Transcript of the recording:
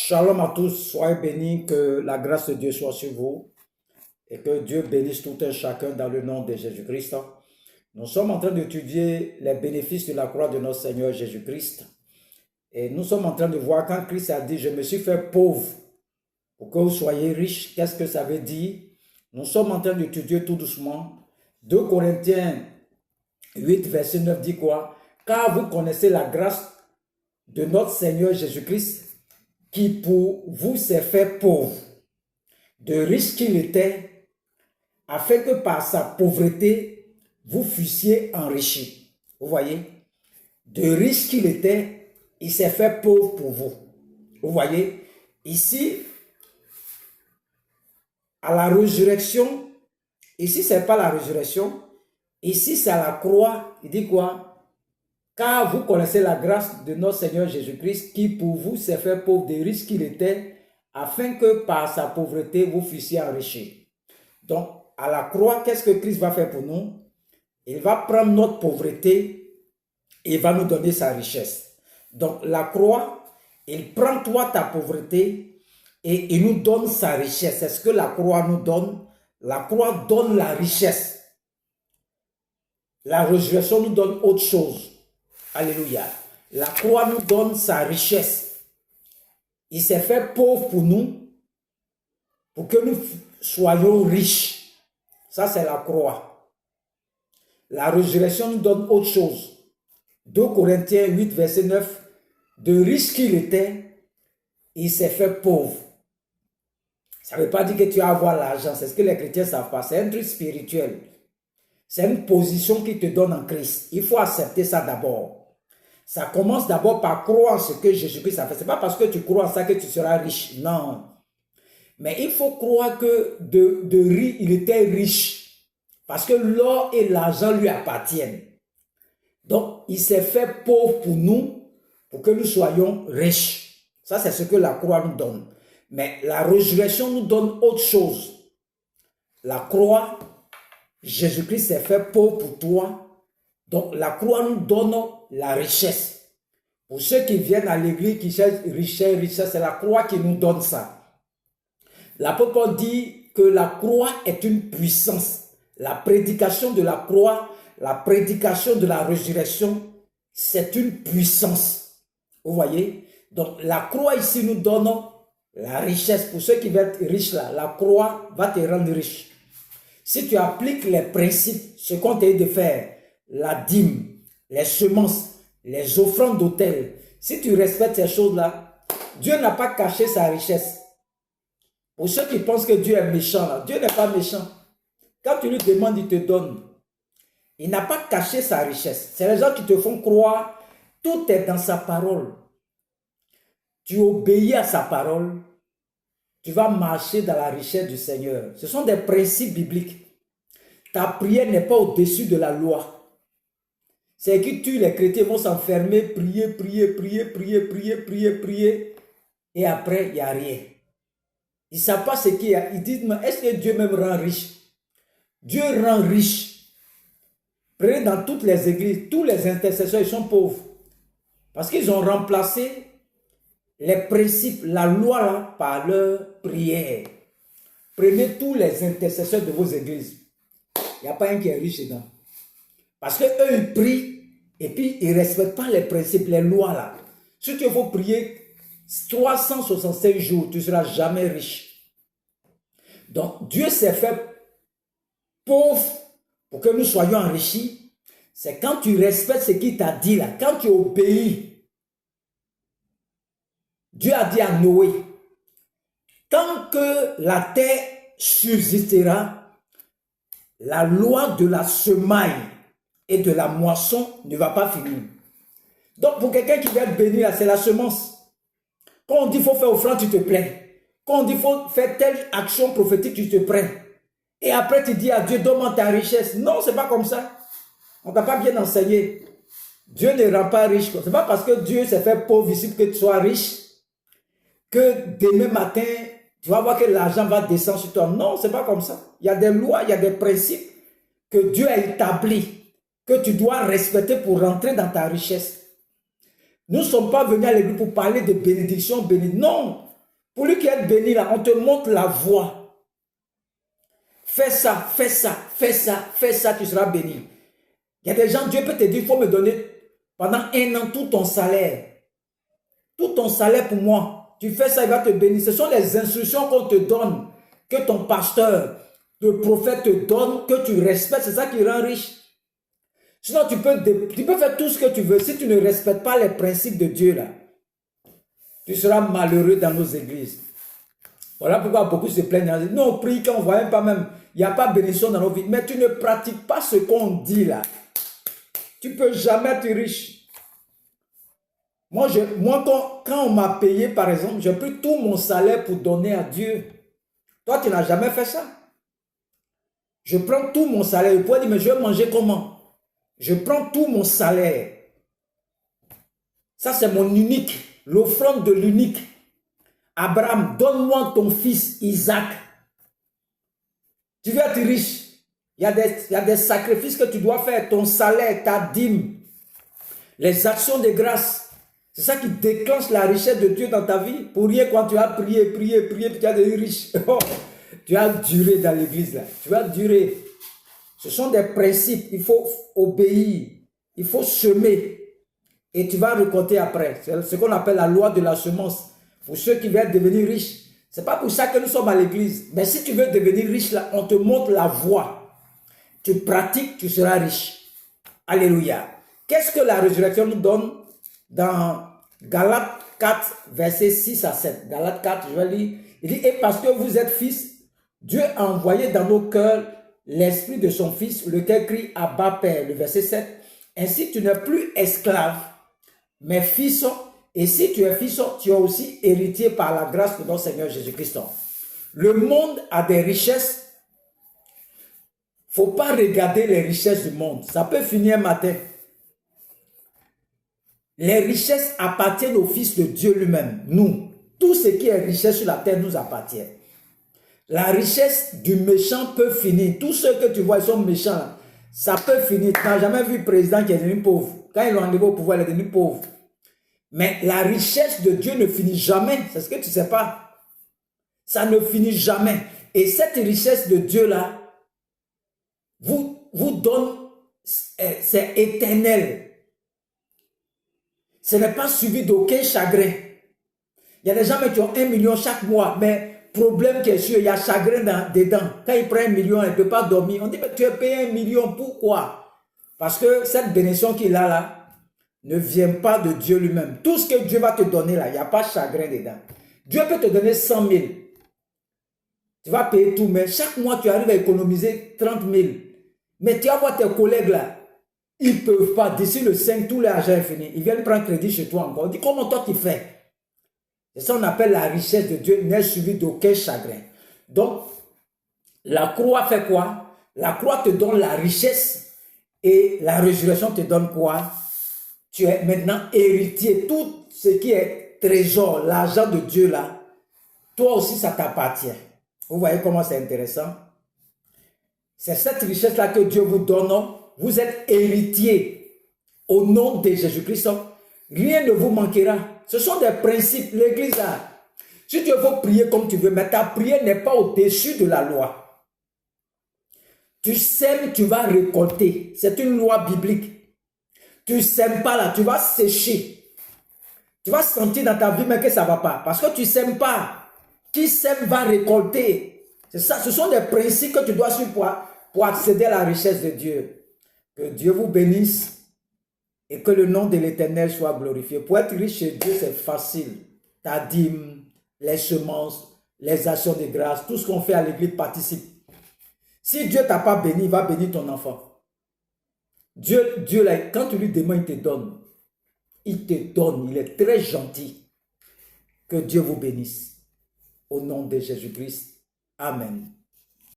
Shalom à tous, soyez bénis, que la grâce de Dieu soit sur vous et que Dieu bénisse tout un chacun dans le nom de Jésus-Christ. Nous sommes en train d'étudier les bénéfices de la croix de notre Seigneur Jésus-Christ et nous sommes en train de voir quand Christ a dit « Je me suis fait pauvre pour que vous soyez riches », qu'est-ce que ça veut dire? Nous sommes en train d'étudier tout doucement. 2 Corinthiens 8, verset 9 dit quoi? « Car vous connaissez la grâce de notre Seigneur Jésus-Christ qui pour vous s'est fait pauvre, de riche qu'il était, afin que par sa pauvreté, vous fussiez enrichis. » Vous voyez? De riche qu'il était, il s'est fait pauvre pour vous. Vous voyez? Ici, à la résurrection, ici, ce n'est pas la résurrection, ici, c'est à la croix. Il dit quoi? Car vous connaissez la grâce de notre Seigneur Jésus-Christ qui pour vous s'est fait pauvre des riches qu'il était, afin que par sa pauvreté vous fussiez enrichis. Donc, à la croix, qu'est-ce que Christ va faire pour nous? Il va prendre notre pauvreté et il va nous donner sa richesse. Donc, la croix, il prend toi ta pauvreté et il nous donne sa richesse. C'est ce que la croix nous donne. La croix donne la richesse. La résurrection nous donne autre chose. Alléluia. La croix nous donne sa richesse. Il s'est fait pauvre pour nous, pour que nous soyons riches. Ça, c'est la croix. La résurrection nous donne autre chose. 2 Corinthiens 8, verset 9. De riche qu'il était, il s'est fait pauvre. Ça ne veut pas dire que tu vas avoir l'argent. C'est ce que les chrétiens ne savent pas. C'est un truc spirituel. C'est une position qui te donne en Christ. Il faut accepter ça d'abord. Ça commence d'abord par croire en ce que Jésus-Christ a fait. Ce n'est pas parce que tu crois en ça que tu seras riche. Non. Mais il faut croire que il était riche. Parce que l'or et l'argent lui appartiennent. Donc, il s'est fait pauvre pour nous, pour que nous soyons riches. Ça, c'est ce que la croix nous donne. Mais la résurrection nous donne autre chose. La croix, Jésus-Christ s'est fait pauvre pour toi. Donc, la croix nous donne la richesse. Pour ceux qui viennent à l'église, qui cherchent richesse, c'est la croix qui nous donne ça. L'apôtre Paul dit que la croix est une puissance. La prédication de la croix, la prédication de la résurrection, c'est une puissance. Vous voyez? Donc, la croix ici nous donne la richesse. Pour ceux qui veulent être riches là, la croix va te rendre riche. Si tu appliques les principes, ce qu'on t'a dit de faire, la dîme, les semences, les offrandes d'autel, si tu respectes ces choses-là, Dieu n'a pas caché sa richesse. Pour ceux qui pensent que Dieu est méchant, là, Dieu n'est pas méchant. Quand tu lui demandes, il te donne. Il n'a pas caché sa richesse. C'est les gens qui te font croire, tout est dans sa parole. Tu obéis à sa parole, tu vas marcher dans la richesse du Seigneur. Ce sont des principes bibliques. Ta prière n'est pas au-dessus de la loi. C'est que les chrétiens vont s'enfermer, prier, et après, il n'y a rien. Ils ne savent pas ce qu'il y a. Ils disent, mais est-ce que Dieu même rend riche? Dieu rend riche. Prenez dans toutes les églises, tous les intercesseurs, ils sont pauvres. Parce qu'ils ont remplacé les principes, la loi là, par leur prière. Prenez tous les intercesseurs de vos églises. Il n'y a pas un qui est riche dedans. Parce qu'eux, ils prient et puis ils ne respectent pas les principes, les lois là. Si tu veux prier 365 jours, tu ne seras jamais riche. Donc, Dieu s'est fait pauvre pour que nous soyons enrichis. C'est quand tu respectes ce qu'il t'a dit là, quand tu obéis. Dieu a dit à Noé, tant que la terre subsistera, la loi de la semaille et de la moisson ne va pas finir. Donc, pour quelqu'un qui va être béni, c'est la semence. Quand on dit qu'il faut faire offrande, tu te plains. Quand on dit qu'il faut faire telle action prophétique, tu te plains. Et après, tu dis à Dieu, donne-moi ta richesse. Non, ce n'est pas comme ça. On ne t'a pas bien enseigné. Dieu ne rend pas riche. Ce n'est pas parce que Dieu s'est fait pauvre ici pour que tu sois riche que demain matin, tu vas voir que l'argent va descendre sur toi. Non, ce n'est pas comme ça. Il y a des lois, il y a des principes que Dieu a établis, que tu dois respecter pour rentrer dans ta richesse. Nous ne sommes pas venus à l'église pour parler de bénédiction, non. Pour lui qui est béni, là, on te montre la voie. Fais ça, fais ça, fais ça, fais ça, tu seras béni. Il y a des gens, Dieu peut te dire, il faut me donner pendant 1 an tout ton salaire. Tout ton salaire pour moi. Tu fais ça, il va te bénir. Ce sont les instructions qu'on te donne, que ton pasteur, le prophète te donne, que tu respectes. C'est ça qui rend riche. Sinon, tu peux faire tout ce que tu veux. Si tu ne respectes pas les principes de Dieu, là, tu seras malheureux dans nos églises. Voilà pourquoi beaucoup se plaignent. Nous, on prie quand on ne voit même pas même. Il n'y a pas de bénédiction dans nos vies. Mais tu ne pratiques pas ce qu'on dit là. Tu ne peux jamais être riche. Moi quand on m'a payé, par exemple, j'ai pris tout mon salaire pour donner à Dieu. Toi, tu n'as jamais fait ça. Je prends tout mon salaire. Je pourrais dire, mais je vais manger comment? Je prends tout mon salaire. Ça, c'est mon unique. L'offrande de l'unique. Abraham, donne-moi ton fils Isaac. Tu veux être riche. Il y a des sacrifices que tu dois faire. Ton salaire, ta dîme. Les actions de grâce. C'est ça qui déclenche la richesse de Dieu dans ta vie. Pour rien, quand tu as prié, puis tu as devenu riche. Oh, tu as duré dans l'église là. Tu as duré. Ce sont des principes. Il faut obéir. Il faut semer. Et tu vas récolter après. C'est ce qu'on appelle la loi de la semence. Pour ceux qui veulent devenir riches. Ce n'est pas pour ça que nous sommes à l'église. Mais si tu veux devenir riche, là, on te montre la voie. Tu pratiques, tu seras riche. Alléluia. Qu'est-ce que la résurrection nous donne? Dans Galates 4, versets 6 à 7. Galates 4, je vais lire. Il dit, et parce que vous êtes fils, Dieu a envoyé dans nos cœurs l'esprit de son fils, lequel crie Abba Père. Le verset 7. Ainsi, tu n'es plus esclave, mais fils. Et si tu es fils, tu es aussi héritier par la grâce de notre Seigneur Jésus-Christ. Le monde a des richesses. Il ne faut pas regarder les richesses du monde. Ça peut finir un matin. Les richesses appartiennent au Fils de Dieu lui-même, nous. Tout ce qui est richesse sur la terre nous appartient. La richesse du méchant peut finir. Tous ceux que tu vois, ils sont méchants. Ça peut finir. Tu n'as jamais vu le président qui est devenu pauvre. Quand ils l'ont enlevé au pouvoir, il est devenu pauvre. Mais la richesse de Dieu ne finit jamais. C'est ce que tu ne sais pas. Ça ne finit jamais. Et cette richesse de Dieu-là vous donne, c'est éternel. Ce n'est pas suivi d'aucun chagrin. Il y a des gens qui ont 1 million chaque mois, mais problème qui est sûr, il y a chagrin dedans. Quand il prend 1 million, il ne peut pas dormir. On dit, mais tu as payé 1 million, pourquoi? Parce que cette bénédiction qu'il a là ne vient pas de Dieu lui-même. Tout ce que Dieu va te donner là, il n'y a pas de chagrin dedans. Dieu peut te donner 100 000. Tu vas payer tout, mais chaque mois, tu arrives à économiser 30 000. Mais tu vas voir tes collègues là. Ils ne peuvent pas. D'ici le 5, tout l'argent est fini. Ils viennent prendre crédit chez toi encore. On dit, comment toi tu fais? C'est ça qu'on appelle la richesse de Dieu, n'est suivie d'aucun chagrin. Donc, la croix fait quoi? La croix te donne la richesse et la résurrection te donne quoi? Tu es maintenant héritier. Tout ce qui est trésor, l'argent de Dieu là, toi aussi ça t'appartient. Vous voyez comment c'est intéressant? C'est cette richesse-là que Dieu vous donne. Vous êtes héritier au nom de Jésus-Christ. Rien ne vous manquera. Ce sont des principes. L'église a. Si tu veux prier comme tu veux, mais ta prière n'est pas au-dessus de la loi. Tu sèmes, tu vas récolter. C'est une loi biblique. Tu ne sèmes pas là, tu vas sécher. Tu vas sentir dans ta vie mais que ça ne va pas. Parce que tu ne sèmes pas. Qui sème va récolter. C'est ça. Ce sont des principes que tu dois suivre pour accéder à la richesse de Dieu. Que Dieu vous bénisse et que le nom de l'Éternel soit glorifié. Pour être riche chez Dieu, c'est facile. Ta dîme, les semences, les actions de grâce, tout ce qu'on fait à l'église participe. Si Dieu ne t'a pas béni, il va bénir ton enfant. Dieu là, quand tu lui demandes, il te donne. Il te donne, il est très gentil. Que Dieu vous bénisse. Au nom de Jésus-Christ. Amen.